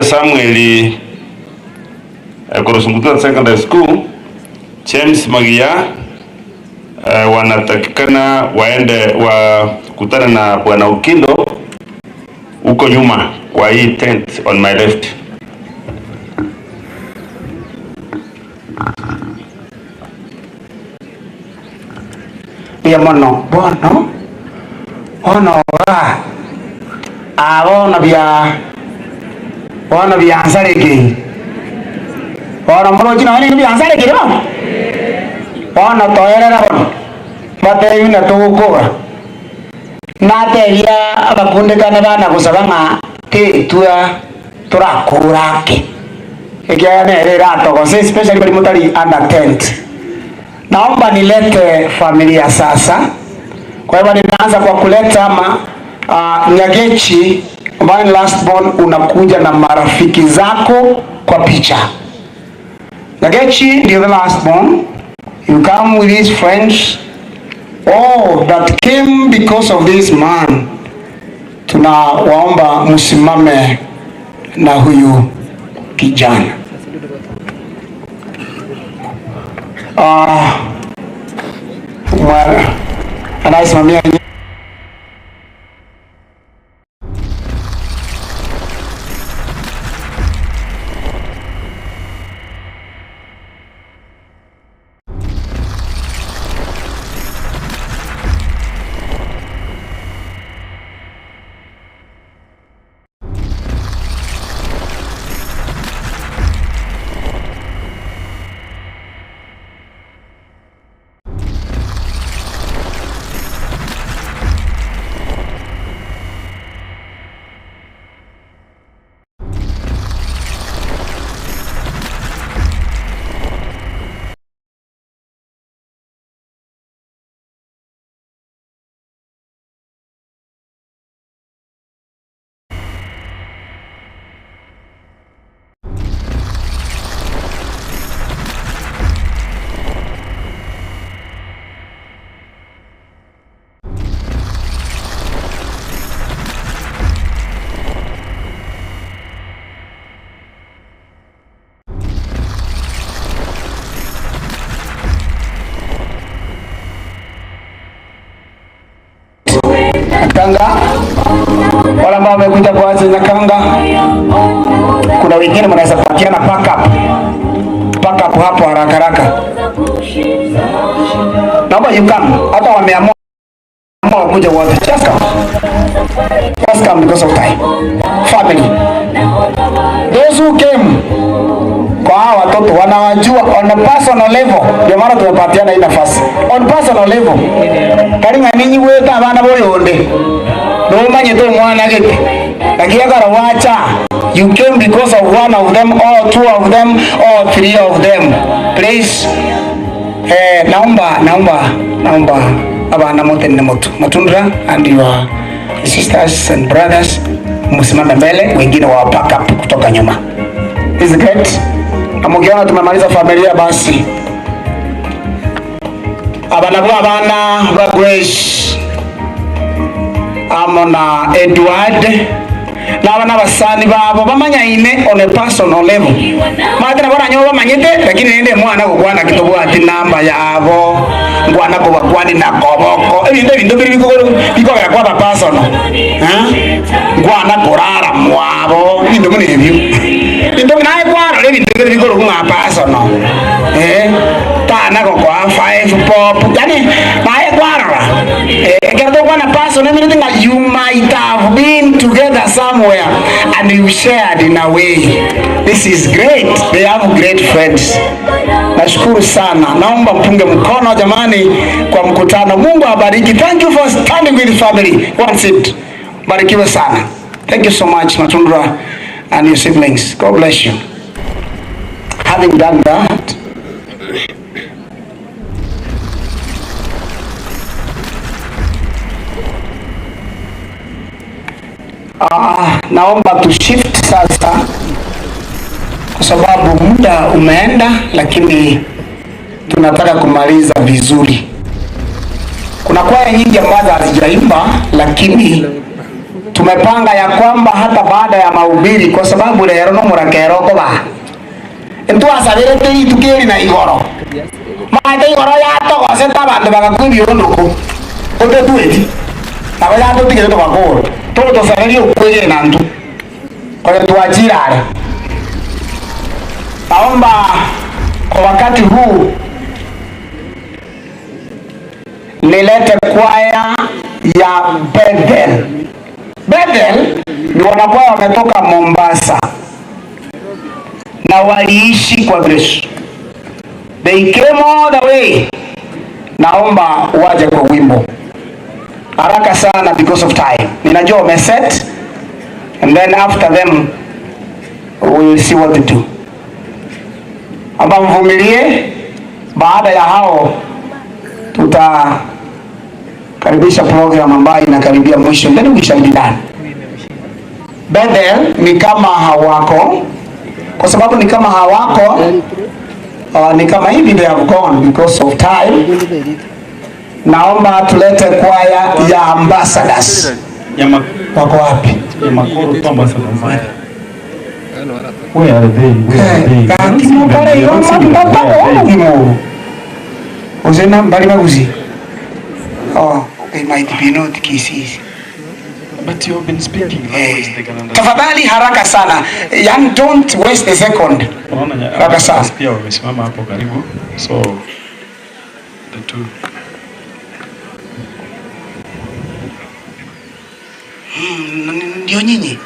Samuel Korosunguta Secondary School, James Magia wanatakikana waende wakutana na Bwana Ukindo huko nyuma kwa hii tent on my left. Ya mono bono ono wa abona bya ansareke ono molo jina ni bya ansareke ba ono toyera bono bate yuna tuko na te ya abakunde kana bana kusabanga te tua turakurake ekiane era to especially bali mutali under tent. Naomba nilete familia sasa. Kwa hivyo ninaanza kwa kuleta Nyagechi ambaye last born, unakuja na marafiki zako kwa picha. Nyagechi ndio the last born. You come with his friends. Oh, that came because of this man. Tunawaomba msimame na huyu kijana. Anasimamia Kanga, wala ambao wamekuja kwa wazi na Kanga. Kuna wengine mnaweza kupatiana pack up hapo haraka. Naomba you come. Hata wameamua kuja wote. Just come because of time. Family. Those who came kwa hawa watoto wanawajua on a personal level. Ndio maana tumepatiana hii nafasi. On personal level. Karinga ninyi weta abana boyonde. No manye to mwana gete. Akiagara wacha. You came because of one of them or two of them or three of them. Please. Naomba abana mote ni Matundra and your sisters and brothers msimame mbele, wengine wa pack up kutoka nyuma. Is great. Amugiona tumemaliza familia basi. Abana ba Grace, amona Edward na abana basani babo bamanyaine on a personal level. Matana bora nyoba manyete lakini nende mwana gukwana kitobo ati namba yabo ngwana ko bakwani na koboko ebintu bikogera kwa personal. Ngwana korara mwabo bintu muri review. Bintu nae kwaro lebintu bikoro kuma personal. Tana ko kwa 5 pop yani nae kwaro. Gerdo kwana personal everything that you might have been together somewhere and you shared in a way. This is great. They have great friends. Nashukuru sana. Naomba mpunge mkono jamani kwa mkutano. Mungu awabariki. Thank you for standing with the family. One seat. Barikiwe sana. Thank you so much Matundra and your siblings. God bless you. Having done that, naomba tu shift sasa kwa sababu muda umeenda, lakini tunataka kumaliza vizuri. Kuna kwaya nyingi ambazo hazijaimba, lakini tumepanga ya kwamba hata baada ya mahubiri, kwa sababu leo no murakero ko ba ntu asabire tiri tukiri na igoro maite igoro ya to ko seta bandu bagakubi onduko odo tueti aba ya to tigere to bakoro to sarari ukwege na ntu kwa tuajirare. Naomba kwa wakati huu nilete kwaya ya Bethel. Bethel ni wanakwaya wametoka Mombasa na waliishi kwa Grace. They came all the way. Naomba waje kwa wimbo haraka sana because of time. Ninajua umeset, and then after them we will see what to do. Aba mvumilie, baada ya hao tutakaribisha program ambayo inakaribia mwisho, then we shall be done. Bethel ni kama hawako, kwa sababu ni kama hawako, ni kama hivi they have gone because of time. Naomba tulete kwaya ya ambassadors. Wako wapi? Nyamakoroto ambassadors. Where are they? Oh, they might be not KISII. But you've been speaking. Tafadhali haraka sana. Young, don't waste a second. Haraka sana. Pia wamesimama hapo karibu. So the two. Ndio nyinyi.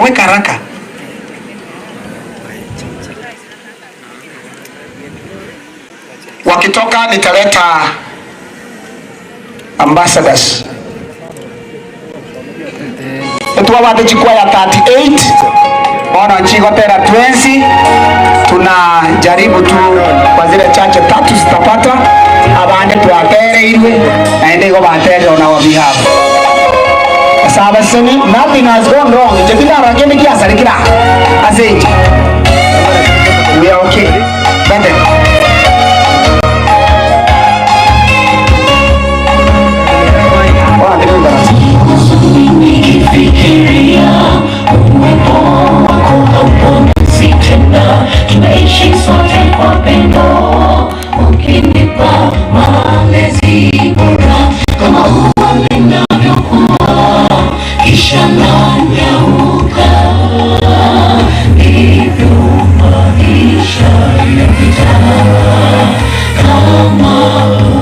Weka haraka. Wakitoka nitaleta ambassadors. Tuwa wade chukua ya 38. Wana nchiko tera 20. Tunajaribu tu kwa zile chache tatu zitapata. Abande tuwatere ilwe. Na ende kwa batere unawabihabu. Sabasini, nothing has gone wrong. Jepita rageni kia sarikira. Aseji. We are okay. Bende. Nikifikiria uwepo wako hauponesi tena, tumeishi sote kwa pendo, ukinipa malezi bora kama ua linavyokuwa kisha nanyauka, ndivyo maisha yapita kama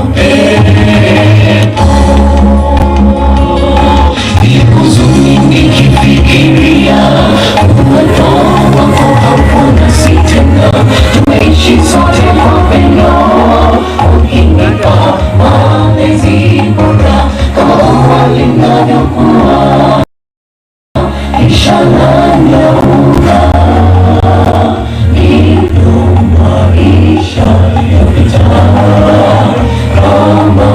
upepo. Huzuni nikifikiria uwepo wako hauponesi tena, tumeishi sote kwa pendo, ukinipa malezi bora kama ua linavyokuwa kisha nanyauka, ndivyo maisha yapita kama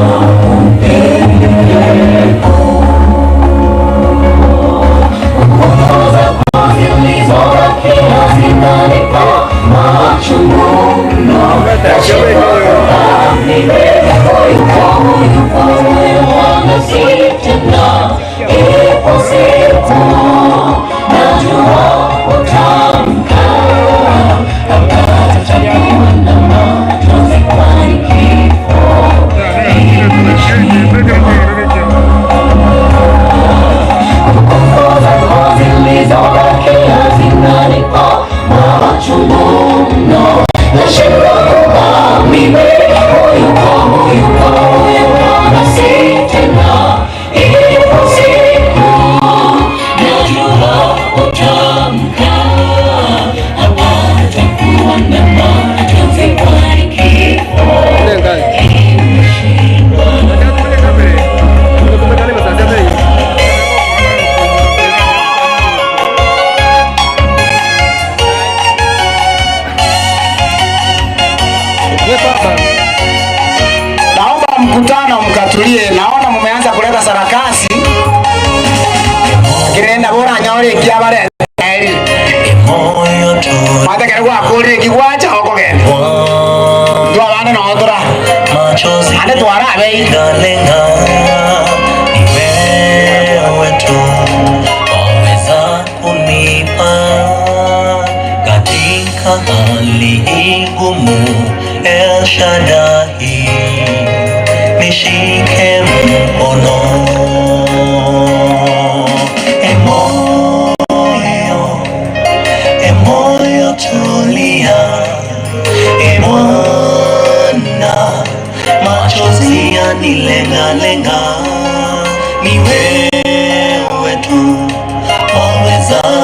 upepo. Naomba mkutano mkatulie. Naona mumeanza kuleta sarakasi. Kirenda bora nyore kiabare. Mata kero kwa kore kigwacha oko gene. Dua bana no otora. Ane twara bei. Iwe wetu hali igumu, El Shaddai, nishike mkono.